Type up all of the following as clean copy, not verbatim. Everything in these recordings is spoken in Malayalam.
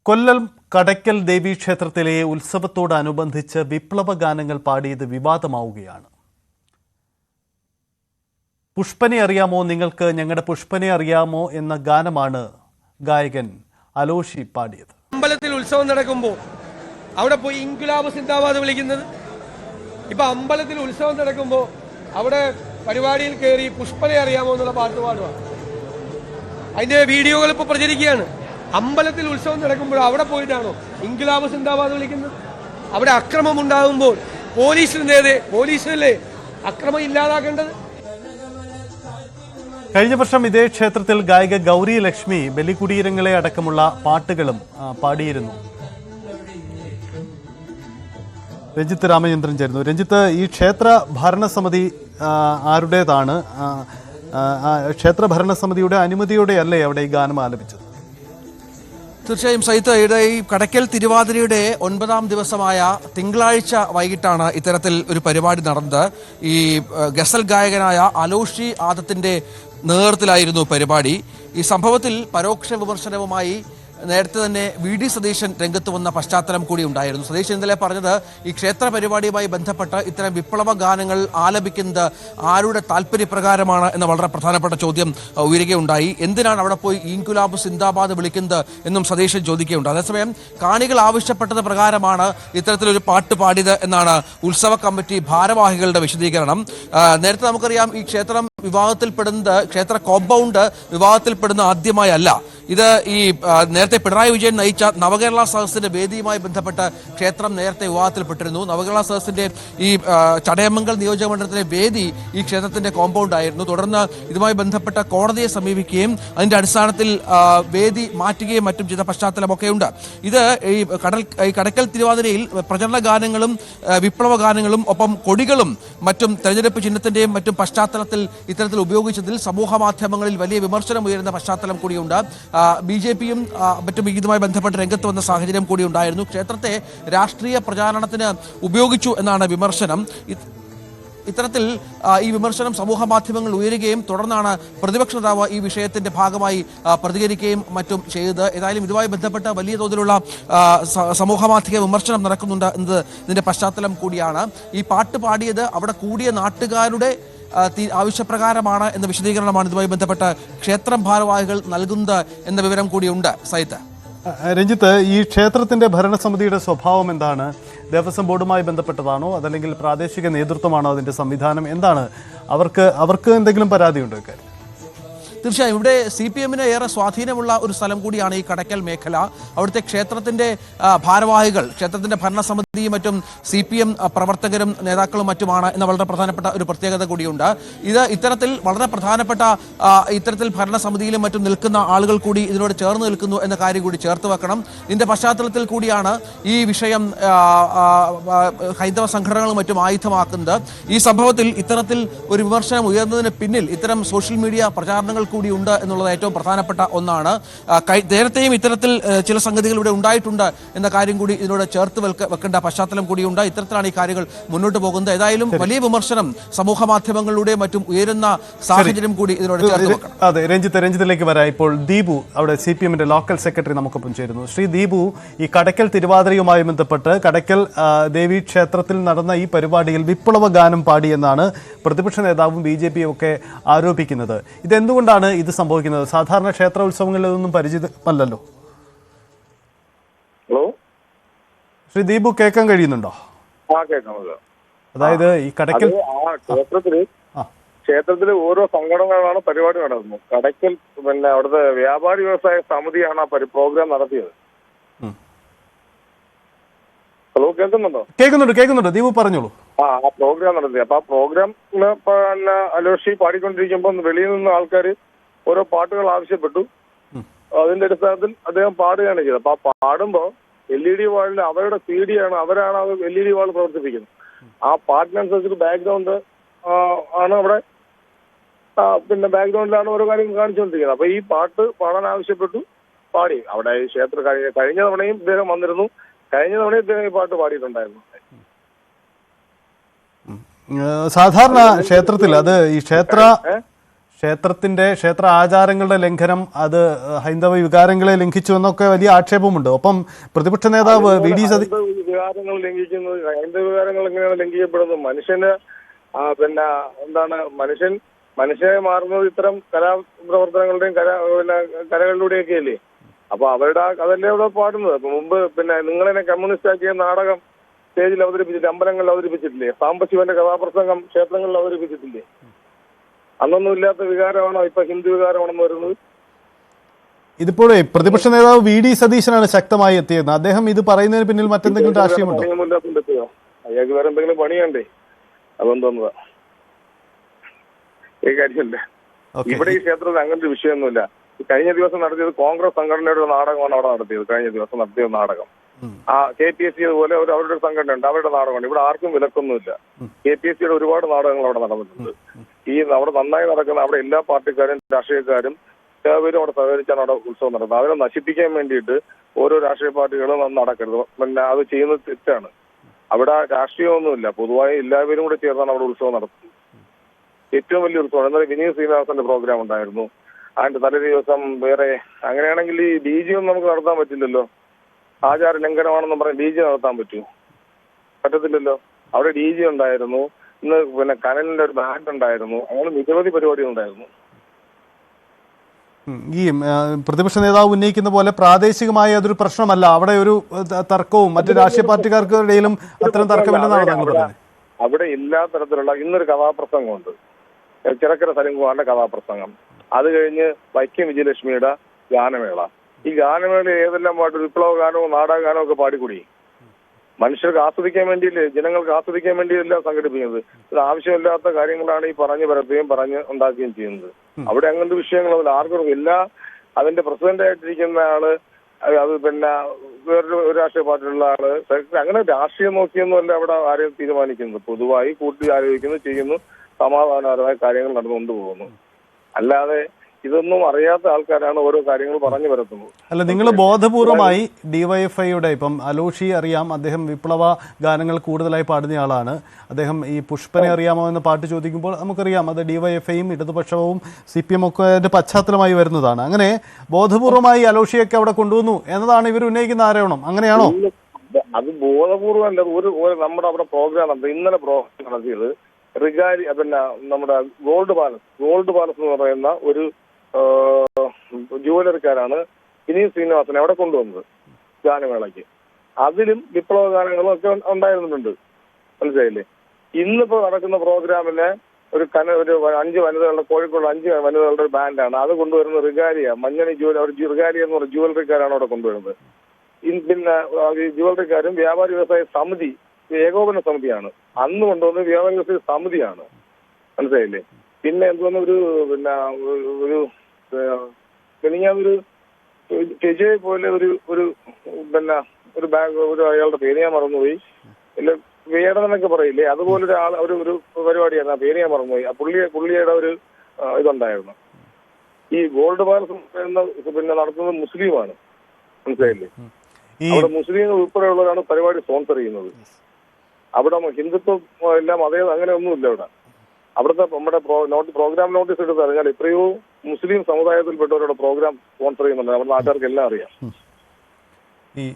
കൊല്ലം കടയ്ക്കൽ ദേവീക്ഷേത്രത്തിലെ ഉത്സവത്തോടനുബന്ധിച്ച് വിപ്ലവ ഗാനങ്ങൾ പാടിയത് വിവാദമാവുകയാണ്. പുഷ്പനെ അറിയാമോ, നിങ്ങൾക്ക് ഞങ്ങളുടെ പുഷ്പനെ അറിയാമോ എന്ന ഗാനമാണ് ഗായകൻ അലോഷി പാടിയത്. അമ്പലത്തിൽ ഉത്സവം നടക്കുമ്പോൾ അവിടെ പോയി ഇൻകുലാബ് സിന്ദാബാദ് വിളിക്കുന്നത്. ഇപ്പൊ അമ്പലത്തിൽ ഉത്സവം നടക്കുമ്പോൾ അവിടെ പരിപാടിയിൽ കയറി പുഷ്പനെ അറിയാമോ എന്നുള്ള പാട്ട് പാടുക. അതിന്റെ വീഡിയോകൾ ഇപ്പൊ പ്രചരിക്കുകയാണ്. അമ്പലത്തിൽ ഉത്സവം നടക്കുമ്പോൾ അവിടെ പോയിട്ടാണോ ഇൻകുലാബ് സിന്ദാബാദ് വിളിക്കുന്നത്? അവിടെ അക്രമം ഉണ്ടാകുമ്പോൾ പോലീസിനല്ലേ അക്രമം ഇല്ലാതാക്കേണ്ടത്? കഴിഞ്ഞ വർഷം ഇതേ ക്ഷേത്രത്തിൽ ഗായിക ഗൗരി ലക്ഷ്മി ബലികുടീരങ്ങളെ അടക്കമുള്ള പാട്ടുകളും പാടിയിരുന്നു. രഞ്ജിത്ത് രാമചന്ദ്രൻ ചേരുന്നു. രഞ്ജിത്ത്, ഈ ക്ഷേത്ര ഭരണസമിതി ആരുടേതാണ്? ക്ഷേത്ര ഭരണസമിതിയുടെ അനുമതിയോടെയല്ലേ അവിടെ ഈ ഗാനം ആലപിച്ചത്? തീർച്ചയായും സൈത്ത്, ഈ കടയ്ക്കൽ തിരുവാതിരയുടെ 9ാം ദിവസമായ തിങ്കളാഴ്ച വൈകിട്ടാണ് ഇത്തരത്തിൽ ഒരു പരിപാടി നടന്നത്. ഈ ഗസൽ ഗായകനായ അലോഷി ആദത്തിന്റെ നേതൃത്വത്തിലായിരുന്നു പരിപാടി. ഈ സംഭവത്തിൽ പരോക്ഷ വിമർശനവുമായി നേരത്തെ തന്നെ വി.ഡി. സതീശൻ രംഗത്ത് വന്ന പശ്ചാത്തലം കൂടി ഉണ്ടായിരുന്നു. സതീശൻ ഇന്നലെ പറഞ്ഞത് ഈ ക്ഷേത്ര പരിപാടിയുമായി ബന്ധപ്പെട്ട് ഇത്തരം വിപ്ലവ ഗാനങ്ങൾ ആലപിക്കുന്നത് ആരുടെ താല്പര്യപ്രകാരമാണ് എന്ന വളരെ പ്രധാനപ്പെട്ട ചോദ്യം ഉയരുകയുണ്ടായി. എന്തിനാണ് അവിടെ പോയി ഇൻകുലാബ് സിന്ദാബാദ് വിളിക്കുന്നത് എന്നും സതീശൻ ചോദിക്കുകയുണ്ടായി. അതേസമയം കാണികൾ ആവശ്യപ്പെട്ടത് പ്രകാരമാണ് ഇത്തരത്തിലൊരു പാട്ട് പാടിയത് എന്നാണ് ഉത്സവ കമ്മിറ്റി ഭാരവാഹികളുടെ വിശദീകരണം. നേരത്തെ നമുക്കറിയാം, ഈ ക്ഷേത്രം വിവാദത്തിൽപ്പെടുന്നത്, ക്ഷേത്ര കോമ്പൗണ്ട് വിവാദത്തിൽപ്പെടുന്ന ആദ്യമായല്ല. ഇത് ഈ നേരത്തെ പിണറായി വിജയൻ നയിച്ച നവകേരള സദസ്സിന്റെ വേദിയുമായി ബന്ധപ്പെട്ട് ക്ഷേത്രം നേരത്തെ വിവാദത്തിൽപ്പെട്ടിരുന്നു. നവകേരള സദസ്സിന്റെ ഈ ചടയമംഗൽ നിയോജക മണ്ഡലത്തിലെ വേദി ഈ ക്ഷേത്രത്തിന്റെ കോമ്പൗണ്ട് ആയിരുന്നു. തുടർന്ന് ഇതുമായി ബന്ധപ്പെട്ട കോടതിയെ സമീപിക്കുകയും അതിന്റെ അടിസ്ഥാനത്തിൽ വേദി മാറ്റുകയും മറ്റും ചെയ്ത പശ്ചാത്തലമൊക്കെയുണ്ട്. ഇത് ഈ കടയ്ക്കൽ തിരുവാതിരയിൽ പ്രചരണ ഗാനങ്ങളും വിപ്ലവ ഗാനങ്ങളും ഒപ്പം കൊടികളും മറ്റും തെരഞ്ഞെടുപ്പ് ചിഹ്നത്തിന്റെയും മറ്റും പശ്ചാത്തലത്തിൽ ഇത്തരത്തിൽ ഉപയോഗിച്ചതിൽ സമൂഹ മാധ്യമങ്ങളിൽ വലിയ വിമർശനം ഉയരുന്ന പശ്ചാത്തലം കൂടിയുണ്ട്. ബി.ജെ.പിയും മറ്റും ഇതുമായി ബന്ധപ്പെട്ട് രംഗത്ത് വന്ന സാഹചര്യം കൂടി ഉണ്ടായിരുന്നു. ക്ഷേത്രത്തെ രാഷ്ട്രീയ പ്രചാരണത്തിന് ഉപയോഗിച്ചു എന്നാണ് വിമർശനം. ഇത്തരത്തിൽ ഈ വിമർശനം സമൂഹ മാധ്യമങ്ങൾ ഉയരുകയും തുടർന്നാണ് പ്രതിപക്ഷ നേതാവ് ഈ വിഷയത്തിന്റെ ഭാഗമായി പ്രതികരിക്കുകയും മറ്റും ചെയ്തത്. ഏതായാലും ഇതുമായി ബന്ധപ്പെട്ട് വലിയ തോതിലുള്ള സമൂഹ മാധ്യമ വിമർശനം നടക്കുന്നുണ്ട് എന്നത് ഇതിന്റെ പശ്ചാത്തലം കൂടിയാണ്. ഈ പാട്ട് പാടിയത് അവിടെ കൂടിയ നാട്ടുകാരുടെ ആവശ്യപ്രകാരമാണ് എന്ന വിശദീകരണമാണ് ഇതുമായി ബന്ധപ്പെട്ട് ക്ഷേത്രം ഭാരവാഹികൾ നൽകുന്നത് എന്ന വിവരം കൂടിയുണ്ട്. സൈത്ത്, രഞ്ജിത്ത്, ഈ ക്ഷേത്രത്തിന്റെ ഭരണസമിതിയുടെ സ്വഭാവം എന്താണ്? ദേവസ്വം ബോർഡുമായി ബന്ധപ്പെട്ടതാണോ, അതല്ലെങ്കിൽ പ്രാദേശിക നേതൃത്വമാണോ അതിന്റെ സംവിധാനം? എന്താണ്? അവർക്ക് എന്തെങ്കിലും പരാതിയുണ്ടോ ഇക്കാര്യം? തീർച്ചയായും ഇവിടെ CPM-ന് ഏറെ സ്വാധീനമുള്ള ഒരു സ്ഥലം കൂടിയാണ് ഈ കടയ്ക്കൽ മേഖല. അവിടുത്തെ ക്ഷേത്രത്തിന്റെ ഭാരവാഹികൾ, ക്ഷേത്രത്തിന്റെ ഭരണസമിതിയും മറ്റും CPM പ്രവർത്തകരും നേതാക്കളും മറ്റുമാണ് എന്ന വളരെ പ്രധാനപ്പെട്ട ഒരു പ്രത്യേകത കൂടിയുണ്ട്. ഇത്തരത്തിൽ വളരെ പ്രധാനപ്പെട്ട ഇത്തരത്തിൽ ഭരണസമിതിയിലും മറ്റും നിൽക്കുന്ന ആളുകൾ കൂടി ഇതിനോട് ചേർന്ന് നിൽക്കുന്നു എന്ന കാര്യം കൂടി ചേർത്ത് വെക്കണം. ഇതിന്റെ പശ്ചാത്തലത്തിൽ കൂടിയാണ് ഈ വിഷയം ഹൈന്ദവ സംഘടനകളും മറ്റും ആയുധമാക്കുന്നത്. ഈ സംഭവത്തിൽ ഇത്തരത്തിൽ ഒരു വിമർശനം ഉയർന്നതിന് പിന്നിൽ ഇത്തരം സോഷ്യൽ മീഡിയ പ്രചാരണങ്ങൾ കൂടി ഉണ്ട് എന്നുള്ളത് ഏറ്റവും പ്രധാനപ്പെട്ട ഒന്നാണ്. നേരത്തെയും ഇത്തരത്തിൽ ചില സംഗതികൾ ഇവിടെ ഉണ്ടായിട്ടുണ്ട് എന്ന കാര്യം കൂടി ഇതിനോട് ചേർത്ത് വെക്കേണ്ട പശ്ചാത്തലം കൂടിയുണ്ട്. ഇത്തരത്തിലാണ് ഈ കാര്യങ്ങൾ മുന്നോട്ട് പോകുന്നത്. ഏതായാലും വലിയ വിമർശനം സമൂഹ മാധ്യമങ്ങളിലൂടെ മറ്റും ഉയരുന്ന സാഹചര്യം കൂടി ഇതിനോട് ചേർത്ത് വെക്കണം. അതെ, രഞ്ജിത്തിലേക്ക് വരാം. ഇപ്പോൾ ദീപു, അവിടെ CPM-ന്റെ ലോക്കൽ സെക്രട്ടറി നമുക്കൊപ്പം ചേരുന്നു. ശ്രീ ദീപു, ഈ കടയ്ക്കൽ തിരുവാതിരയുമായി ബന്ധപ്പെട്ട് കടയ്ക്കൽ ദേവി ക്ഷേത്രത്തിൽ നടന്ന ഈ പരിപാടിയിൽ വിപ്ലവ ഗാനം പാടിയെന്നാണ് പ്രതിപക്ഷ നേതാവും BJP-യും ഒക്കെ ആരോപിക്കുന്നത്. ഇതെന്തുകൊണ്ടാണ് ഇത് സംഭവിക്കുന്നത്? സാധാരണ ക്ഷേത്ര ഉത്സവങ്ങളിൽ ഇതൊന്നും പരിചിതമല്ലല്ലോ. ഹലോ ശ്രീ ദീപു, കേൾക്കാൻ കഴിയുന്നുണ്ടോ? അതായത് ഈ കടയ്ക്കൽ ക്ഷേത്രത്തില് ഓരോ സംഘടനകളാണ് പരിപാടി നടത്തുന്നത്. കടയ്ക്കൽ അവിടുത്തെ വ്യാപാരി വ്യവസായ സമിതിയാണ് ആ പ്രോഗ്രാം നടത്തിയത്. ഹലോ, കേൾക്കുന്നുണ്ട്. ദീപു പറഞ്ഞോളൂ. ആ പ്രോഗ്രാം നടത്തി. അപ്പൊ ആ പ്രോഗ്രാമിന് അലോഷി പാടിക്കൊണ്ടിരിക്കുമ്പോൾ വെളിയിൽ നിന്ന് ആൾക്കാർ ഓരോ പാട്ടുകൾ ആവശ്യപ്പെട്ടു. അതിന്റെ അടിസ്ഥാനത്തിൽ അദ്ദേഹം പാടുകയാണ് ചെയ്തത്. അപ്പൊ ആ പാടുമ്പോ LED വാളിൽ അവരുടെ അവരാണ് ആ LED വാൾ പ്രവർത്തിപ്പിക്കുന്നത്. ആ പാട്ടിനനുസരിച്ച് ബാക്ക്ഗ്രൗണ്ട് ആണ് അവിടെ, ബാക്ക്ഗ്രൗണ്ടിലാണ് ഓരോ കാര്യങ്ങൾ കാണിച്ചുകൊണ്ടിരിക്കുന്നത്. അപ്പൊ ഈ പാട്ട് പാടാൻ ആവശ്യപ്പെട്ടു, പാടി. അവിടെ ക്ഷേത്ര കഴിഞ്ഞ തവണയും ഇദ്ദേഹം വന്നിരുന്നു. കഴിഞ്ഞ തവണയും ഇദ്ദേഹം ഈ പാട്ട് പാടിയിട്ടുണ്ടായിരുന്നു. സാധാരണ ക്ഷേത്രത്തിൽ അത് ഈ ക്ഷേത്ര ആചാരങ്ങളുടെ ലംഘനം അത് ഹൈന്ദവ വികാരങ്ങളെ ലംഘിച്ചു എന്നൊക്കെ വലിയ ആക്ഷേപമുണ്ട്. ഒപ്പം പ്രതിപക്ഷ നേതാവ് വി ഡി സതീശൻ വികാരങ്ങൾ ലംഘിക്കുന്നത്, ഹൈന്ദവ വികാരങ്ങൾ എങ്ങനെയാണ് ലംഘിക്കപ്പെടുന്നത്? മനുഷ്യന് പിന്നെ എന്താണ് മനുഷ്യനെ മാറുന്നത് ഇത്തരം കലാപ്രവർത്തനങ്ങളുടെയും കലകളിലൂടെയൊക്കെ അല്ലേ? അപ്പൊ അവരുടെ അതല്ലേ അവിടെ പാടുന്നത്. അപ്പൊ മുമ്പ് നിങ്ങളെന്നെ കമ്മ്യൂണിസ്റ്റ് ആക്കിയ നാടകം സ്റ്റേജിൽ അവതരിപ്പിച്ചിട്ട് അമ്പലങ്ങളിൽ അവതരിപ്പിച്ചിട്ടില്ലേ? സാംബശിവന്റെ കഥാപ്രസംഗം ക്ഷേത്രങ്ങളിൽ അവതരിപ്പിച്ചിട്ടില്ലേ? അന്നൊന്നും ഇല്ലാത്ത വികാരമാണോ ഇപ്പൊ ഹിന്ദു വികാരമാണെന്ന് വരുന്നത്? ഇതിപ്പോഴേ പ്രതിപക്ഷ നേതാവ് വി ഡി സതീശനാണ് ശക്തമായി എത്തിയത്. അദ്ദേഹം ഇത് പറയുന്നതിന് പിന്നിൽ മറ്റെന്തെങ്കിലും രാഷ്ട്രീയമുണ്ടോ? പണിയൊന്നുമില്ലാത്തോ? അയാൾക്ക് വേറെ എന്തെങ്കിലും പണിയണ്ടേ? അതെന്തോന്നതാ ഈ കാര്യമല്ലേ? ഇവിടെ ഈ ക്ഷേത്രത്തിൽ അങ്ങനത്തെ വിഷയമൊന്നുമില്ല. കഴിഞ്ഞ ദിവസം നടത്തിയത് കോൺഗ്രസ് സംഘടനയുടെ ഒരു നാടകമാണ് അവിടെ നടത്തിയത്. കഴിഞ്ഞ ദിവസം നടത്തിയ നാടകം KPSC അതുപോലെ അവരുടെ സംഘടന ഉണ്ട്, അവരുടെ നാടകമാണ്. ഇവിടെ ആർക്കും വിലക്കൊന്നുമില്ല. KPSCയുടെ ഒരുപാട് നാടകങ്ങൾ അവിടെ നടന്നിട്ടുണ്ട്. അവിടെ നന്നായി നടക്കുന്ന അവിടെ എല്ലാ പാർട്ടിക്കാരും രാഷ്ട്രീയക്കാരും എല്ലാവരും അവിടെ സഹകരിച്ചാണ് അവിടെ ഉത്സവം നടത്തുന്നത്. അതിനെ നശിപ്പിക്കാൻ വേണ്ടിയിട്ട് ഓരോ രാഷ്ട്രീയ പാർട്ടികളും അത് നടക്കരുത്. അത് ചെയ്യുന്നത് തെറ്റാണ്. അവിടെ രാഷ്ട്രീയമൊന്നുമില്ല, പൊതുവായി എല്ലാവരും കൂടെ ചേർന്നാണ് അവിടെ ഉത്സവം നടത്തുന്നത്. ഏറ്റവും വലിയ ഉത്സവം. എന്നാൽ വിനീത് ശ്രീനിവാസന്റെ പ്രോഗ്രാം ഉണ്ടായിരുന്നു. അതിന്റെ തലേ ദിവസം വേറെ. അങ്ങനെയാണെങ്കിൽ ഈ DG ഒന്നും നമുക്ക് നടത്താൻ പറ്റില്ലല്ലോ. ആചാര ലംഘനമാണെന്ന് പറഞ്ഞ് DG നടത്താൻ പറ്റുമോ? പറ്റത്തില്ലല്ലോ. അവിടെ DG ഉണ്ടായിരുന്നു. ഇന്ന് കനലിന്റെ ഒരു ബാൻഡ് ഉണ്ടായിരുന്നു. അങ്ങനെ നിരവധി പരിപാടികൾ ഉണ്ടായിരുന്നു. ഈ പ്രതിപക്ഷ നേതാവ് ഉന്നയിക്കുന്ന പോലെ പ്രാദേശികമായ അതൊരു പ്രശ്നമല്ല. അവിടെ ഒരു തർക്കവും മറ്റു രാഷ്ട്രീയ പാർട്ടിക്കാർക്കിടയിലും അത്തരം തർക്കമില്ലെന്നാണ് താങ്കൾ പറഞ്ഞത്. അവിടെ എല്ലാ തരത്തിലുള്ള ഇന്നൊരു കഥാപ്രസംഗമുണ്ട്, ചിറക്കര സലിംകുമാറിന്റെ കഥാപ്രസംഗം. അത് കഴിഞ്ഞ് വൈക്കം വിജയലക്ഷ്മിയുടെ ഗാനമേള. ഈ ഗാനമേള ഏതെല്ലാം പാട്ട്, വിപ്ലവ ഗാനവും നാടകഗാനവും ഒക്കെ പാടിക്കൂടി? മനുഷ്യർക്ക് ആസ്വദിക്കാൻ വേണ്ടിയില്ലേ, ജനങ്ങൾക്ക് ആസ്വദിക്കാൻ വേണ്ടിയല്ല സംഘടിപ്പിക്കുന്നത്. ഇത് ആവശ്യമില്ലാത്ത കാര്യങ്ങളാണ് ഈ പറഞ്ഞു പരത്തുകയും പറഞ്ഞ് ഉണ്ടാക്കുകയും ചെയ്യുന്നത്. അവിടെ അങ്ങനത്തെ വിഷയങ്ങളൊന്നുമില്ല. ആർക്കും എല്ലാ അതിന്റെ പ്രസിഡന്റ് ആയിട്ടിരിക്കുന്ന ആള്, അത് വേറൊരു രാഷ്ട്രീയ പാർട്ടിയിലുള്ള ആള്, അങ്ങനെ രാഷ്ട്രീയം നോക്കിയൊന്നുമല്ല അവിടെ ആരെയും തീരുമാനിക്കുന്നത്. പൊതുവായി കൂട്ടി ആലോചിക്കുന്നു, ചെയ്യുന്നു, സമാധാനപരമായ കാര്യങ്ങൾ നടന്നുകൊണ്ട് പോകുന്നു. അല്ലാതെ ഇതൊന്നും അറിയാത്ത ആൾക്കാരാണ് ഓരോ കാര്യങ്ങൾ പറഞ്ഞു വരുത്തുന്നത്. അല്ല, നിങ്ങൾ ബോധപൂർവമായി ഡിവൈഎഫ്ഐയുടെ ഇപ്പം അലോഷി അറിയാം, അദ്ദേഹം വിപ്ലവ ഗാനങ്ങൾ കൂടുതലായി പാടുന്ന ആളാണ്. അദ്ദേഹം ഈ പുഷ്പനെ അറിയാമോ എന്ന പാട്ട് ചോദിക്കുമ്പോൾ നമുക്കറിയാം അത് ഡിവൈഎഫ്ഐയും ഇടതുപക്ഷവും CPM ഒക്കെ പശ്ചാത്തലമായി വരുന്നതാണ്. അങ്ങനെ ബോധപൂർവമായി അലോഷിയൊക്കെ അവിടെ കൊണ്ടുവന്നു എന്നതാണ് ഇവർ ഉന്നയിക്കുന്ന ആരോപണം. അങ്ങനെയാണോ? അത് ബോധപൂർവം അല്ല. നമ്മുടെ അവിടെ പ്രോഗ്രാം നടത്തി, ഇന്നലെ പ്രോഗ്രാം നടത്തിയത് റിഗാരി നമ്മുടെ ഗോൾഡ് പാലസ് എന്ന് പറയുന്ന ഒരു ജുവലറിക്കാരാണ് വിനീത് ശ്രീനിവാസനെ അവിടെ കൊണ്ടുവന്നത് ഗാനമേളയ്ക്ക്. അതിലും വിപ്ലവ ഗാനങ്ങളും ഒക്കെ ഉണ്ടായിരുന്നുണ്ട്. മനസ്സിലായില്ലേ? ഇന്നിപ്പോ നടക്കുന്ന പ്രോഗ്രാമിന് ഒരു 5 വനിതകളുടെ, കോഴിക്കോട് 5 വനിതകളുടെ ഒരു ബാൻഡാണ് അത് കൊണ്ടുവരുന്നത്. റിഗാരിയ മഞ്ഞണി റിഗാരിയ എന്ന് പറഞ്ഞ ജുവലറിക്കാരാണ് അവിടെ കൊണ്ടുവരുന്നത്. ജുവലറിക്കാരും വ്യാപാരി വ്യവസായ സമിതി ഏകോപന സമിതിയാണ് അന്ന് കൊണ്ടുവന്നത്. വ്യാപാരി വ്യവസായ സമിതിയാണ്. മനസ്സിലായില്ലേ? പിന്നെ എന്തോന്ന് ഒരു കെജയെ പോലെ ഒരു ബാഗ്, അയാളുടെ പേര് ഞാൻ മറന്നുപോയി. ഇല്ല, വേടനെന്നൊക്കെ പറയില്ലേ, അതുപോലെ ഒരു പരിപാടിയാണ്. ആ പേര് ഞാൻ മറന്നുപോയി. ആ പുള്ളിയുടെ ഒരു ഇതുണ്ടായിരുന്നു. ഈ ഗോൾഡ് പാലസ് നടത്തുന്നത് മുസ്ലിമാണ്. മനസ്സിലായില്ലേ? അവിടെ മുസ്ലിങ്ങൾ ഉൾപ്പെടെയുള്ളവരാണ് പരിപാടി സ്പോൺസർ ചെയ്യുന്നത്. അവിടെ ഹിന്ദുത്വം എല്ലാം അങ്ങനെ ഒന്നുമില്ല. അവിടുത്തെ നമ്മുടെ പ്രോഗ്രാം നോട്ടീസ് എടുത്ത് അറിഞ്ഞാൽ എത്രയോ മുസ്ലിം സമുദായത്തിൽപ്പെട്ടവരുടെ പ്രോഗ്രാം സ്പോൺസർ ചെയ്യുന്നുണ്ട്. നമ്മുടെ നാട്ടുകാർക്ക് എല്ലാം അറിയാം.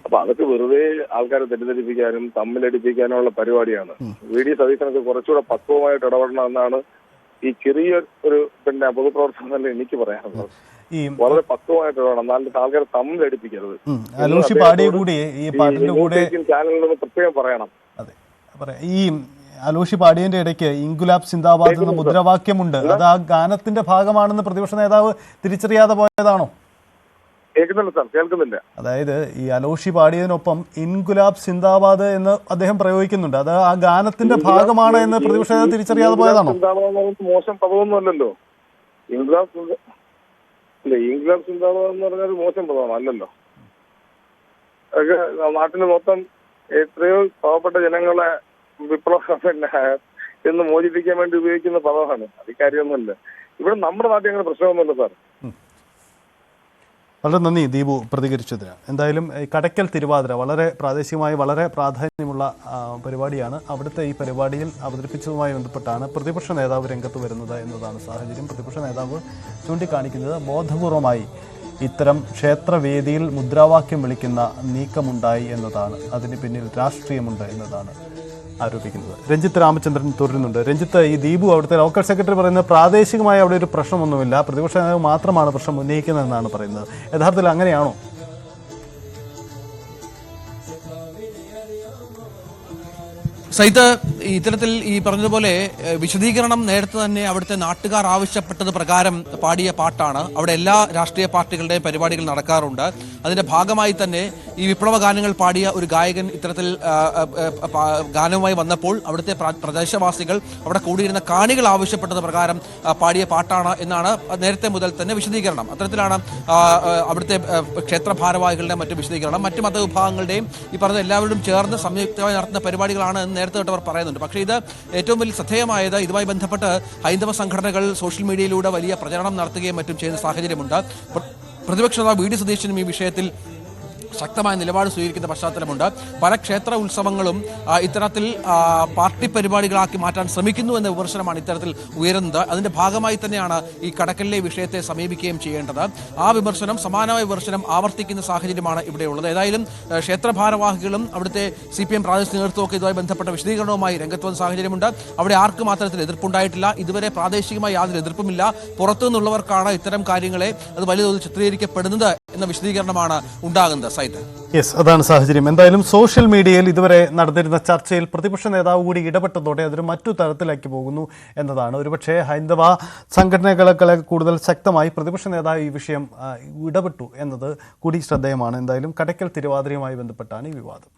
അപ്പൊ അതൊക്കെ വെറുതെ ആൾക്കാരെ തെറ്റിദ്ധരിപ്പിക്കാനും തമ്മിലടിപ്പിക്കാനുള്ള പരിപാടിയാണ്. VD സതീശനൊക്കെ കുറച്ചുകൂടെ പക്വമായിട്ട് ഇടപെടണം എന്നാണ് ഈ ചെറിയ ഒരു പൊതുപ്രവർത്തനം എനിക്ക് പറയാനുള്ളത്. വളരെ പക്വമായിട്ട് ഇടപെടണം, എന്നാലും ആൾക്കാരെ തമ്മിലടിപ്പിക്കരുത്. ചാനലിലൊന്ന് പ്രത്യേകം പറയണം. ഈ അലോഷി പാടിയന്റെ ഇടയ്ക്ക് ഇൻകുലാബ് സിന്ദാബാദ് എന്ന മുദ്രാവാക്യമുണ്ട്. അത് ആ ഗാനത്തിന്റെ ഭാഗമാണെന്ന് പ്രതിപക്ഷ നേതാവ് തിരിച്ചറിയാതെ പോയതാണോ? കേൾക്കുന്നില്ല. അതായത് ഈ അലോഷി പാടിയതിനൊപ്പം ഇൻകുലാബ് സിന്ദാബാദ് എന്ന് അദ്ദേഹം പ്രയോഗിക്കുന്നുണ്ട്. അത് ആ ഗാനത്തിന്റെ ഭാഗമാണ് എന്ന് പ്രതിപക്ഷ നേതാവ് തിരിച്ചറിയാതെ പോയതാണോ? മോശം പദമൊന്നുമല്ലല്ലോ. ഇൻകുലാബ് സിന്ദാബാദ് എന്ന് പറഞ്ഞാൽ മോശം പദമാണ് അല്ലല്ലോ. നാട്ടിന് മൊത്തം എത്രയോ പാവപ്പെട്ട ജനങ്ങളെ എന്ന് മോചിപ്പിക്കാൻ വേണ്ടി ഉപയോഗിക്കുന്ന പദമാണ്. അത് കാര്യമൊന്നുമില്ല. ഇവിടെ നമ്മുടെ നാട്ടിൽ അങ്ങനെ പ്രശ്നമൊന്നുമില്ല സാർ. വളരെ നന്ദി ദീപു പ്രതികരിച്ചതിന്. എന്തായാലും ഈ കടയ്ക്കൽ തിരുവാതിര വളരെ പ്രാദേശികമായി വളരെ പ്രാധാന്യമുള്ള പരിപാടിയാണ്. അവിടുത്തെ ഈ പരിപാടിയിൽ അവതരിപ്പിച്ചതുമായി ബന്ധപ്പെട്ടാണ് പ്രതിപക്ഷ നേതാവ് രംഗത്ത് വരുന്നത് എന്നതാണ് സാഹചര്യം. പ്രതിപക്ഷ നേതാവ് ചൂണ്ടിക്കാണിക്കുന്നത് ബോധപൂർവമായി ഇത്തരം ക്ഷേത്രവേദിയിൽ മുദ്രാവാക്യം വിളിക്കുന്ന നീക്കമുണ്ടായി എന്നതാണ്, അതിന് പിന്നിൽ രാഷ്ട്രീയമുണ്ട് എന്നതാണ് ആരോപിക്കുന്നത്. രഞ്ജിത്ത് രാമചന്ദ്രൻ തുടരുന്നുണ്ട്. രഞ്ജിത്ത്, ഈ ദീപു അവിടുത്തെ ലോക്കൽ സെക്രട്ടറി പറയുന്നത് പ്രാദേശികമായി അവിടെ ഒരു പ്രശ്നമൊന്നുമില്ല, പ്രതിപക്ഷ നേതാവ് മാത്രമാണ് പ്രശ്നം ഉന്നയിക്കുന്നതെന്നാണ് പറയുന്നത്. യഥാർത്ഥത്തിൽ അങ്ങനെയാണോ? സൈത്ത്, ഇത്തരത്തിൽ ഈ പറഞ്ഞതുപോലെ വിശദീകരണം നേരത്തെ തന്നെ അവിടുത്തെ നാട്ടുകാർ ആവശ്യപ്പെട്ടത് പ്രകാരം പാടിയ പാട്ടാണ്. അവിടെ എല്ലാ രാഷ്ട്രീയ പാർട്ടികളുടെയും പരിപാടികൾ നടക്കാറുണ്ട്. അതിന്റെ ഭാഗമായി തന്നെ ഈ വിപ്ലവ ഗാനങ്ങൾ പാടിയ ഒരു ഗായകൻ ഇത്തരത്തിൽ ഗാനവുമായി വന്നപ്പോൾ അവിടുത്തെ പ്രദേശവാസികൾ അവിടെ കൂടിയിരുന്ന കാണികൾ ആവശ്യപ്പെട്ടത് പ്രകാരം പാടിയ പാട്ടാണ് എന്നാണ് നേരത്തെ മുതൽ തന്നെ വിശദീകരണം. അത്തരത്തിലാണ് അവിടുത്തെ ക്ഷേത്ര ഭാരവാഹികളുടെ മറ്റു വിശദീകരണം. മറ്റു മതവിഭാഗങ്ങളുടെയും ഈ പറഞ്ഞ എല്ലാവരും ചേർന്ന് സംയുക്തമായി നടത്തുന്ന പരിപാടികളാണ് എന്ന് നേരത്തെ തൊട്ടവർ പറയുന്നുണ്ട്. പക്ഷേ ഇത് ഏറ്റവും വലിയ ശ്രദ്ധേയമായത് ഇതുമായി ബന്ധപ്പെട്ട് ഹൈന്ദവ സംഘടനകൾ സോഷ്യൽ മീഡിയയിലൂടെ വലിയ പ്രചരണം നടത്തുകയും മറ്റും ചെയ്യുന്ന സാഹചര്യമുണ്ട്. പ്രതിപക്ഷ നേതാവ് വി ഡി സതീശനും ഈ വിഷയത്തിൽ ശക്തമായ നിലപാട് സ്വീകരിക്കുന്ന പശ്ചാത്തലമുണ്ട്. പല ക്ഷേത്ര ഉത്സവങ്ങളും ഇത്തരത്തിൽ പാർട്ടി പരിപാടികളാക്കി മാറ്റാൻ ശ്രമിക്കുന്നു എന്ന വിമർശനമാണ് ഇത്തരത്തിൽ ഉയരുന്നത്. അതിന്റെ ഭാഗമായി തന്നെയാണ് ഈ കടക്കലിലെ വിഷയത്തെ സമീപിക്കുകയും ചെയ്യേണ്ടത്. ആ വിമർശനം, സമാനമായ വിമർശനം ആവർത്തിക്കുന്ന സാഹചര്യമാണ് ഇവിടെയുള്ളത്. ഏതായാലും ക്ഷേത്ര ഭാരവാഹികളും അവിടുത്തെ CPM പ്രാദേശിക നേതൃത്വമൊക്കെ ഇതുമായി ബന്ധപ്പെട്ട വിശദീകരണവുമായി രംഗത്ത് വന്ന സാഹചര്യമുണ്ട്. അവിടെ ആർക്കും അത്തരത്തിൽ എതിർപ്പുണ്ടായിട്ടില്ല. ഇതുവരെ പ്രാദേശികമായി യാതൊരു എതിർപ്പുമില്ല. പുറത്തു നിന്നുള്ളവർക്കാണ് ഇത്തരം കാര്യങ്ങളെ അത് വലിയ തോതിൽ ചിത്രീകരിക്കപ്പെടുന്നത് എന്ന വിശദീകരണമാണ് ഉണ്ടാകുന്നത്. യെസ്, അതാണ് സാഹചര്യം. എന്തായാലും സോഷ്യൽ മീഡിയയിൽ ഇതുവരെ നടന്നിരുന്ന ചർച്ചയിൽ പ്രതിപക്ഷ നേതാവ് കൂടി ഇടപെട്ടതോടെ അതൊരു മറ്റു തരത്തിലേക്ക് പോകുന്നു എന്നതാണ്. ഒരുപക്ഷെ ഹൈന്ദവ സംഘടനകളെ കൂടുതൽ ശക്തമായി പ്രതിപക്ഷ നേതാവ് ഈ വിഷയം ഇടപെട്ടു എന്നത് കൂടി ശ്രദ്ധേയമാണ്. എന്തായാലും കടയ്ക്കൽ തിരുവാതിരയുമായി ബന്ധപ്പെട്ടാണ് ഈ വിവാദം.